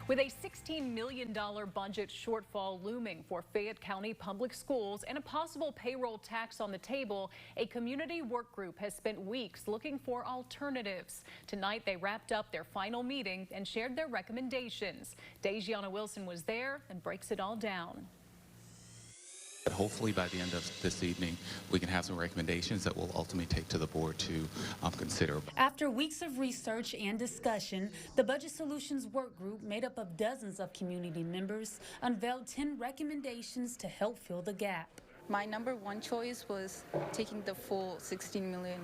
With a $16 million budget shortfall looming for Fayette County Public Schools and a possible payroll tax on the table, a community work group has spent weeks looking for alternatives. Tonight, they wrapped up their final meeting and shared their recommendations. Dejiana Wilson was there and breaks it all down. Hopefully by the end of this evening, we can have some recommendations that we'll ultimately take to the board to consider. After weeks of research and discussion, the Budget Solutions Work Group, made up of dozens of community members, unveiled 10 recommendations to help fill the gap. My number one choice was taking the full $16 million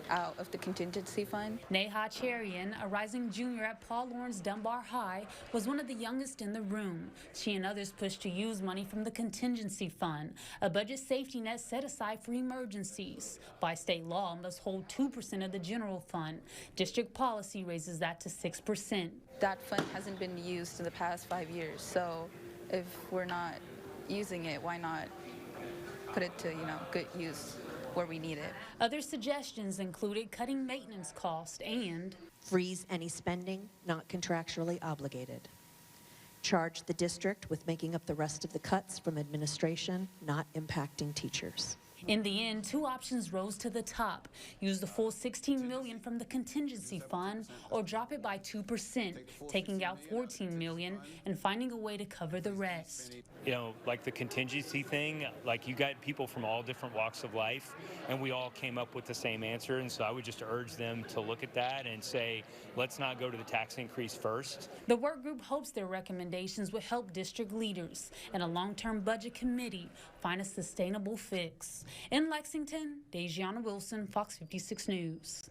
out of the contingency fund. Neha Cherian, a rising junior at Paul Laurence Dunbar High, was one of the youngest in the room. She and others pushed to use money from the contingency fund, a budget safety net set aside for emergencies. By state law, must hold 2% of the general fund. District policy raises that to 6%. That fund hasn't been used in the past 5 years, so if we're not using it, why not put it to, good use where we need it. Other suggestions included cutting maintenance costs and freeze any spending not contractually obligated. Charge the district with making up the rest of the cuts from administration not impacting teachers. In the end, two options rose to the top. Use the full $16 million from the contingency fund or drop it by 2%, taking out $14 million and finding a way to cover the rest. Like the contingency thing, like you got people from all different walks of life, and we all came up with the same answer. And so I would just urge them to look at that and say, let's not go to the tax increase first. The work group hopes their recommendations will help district leaders and a long-term budget committee find a sustainable fix. In Lexington, Dejiana Wilson, Fox 56 News.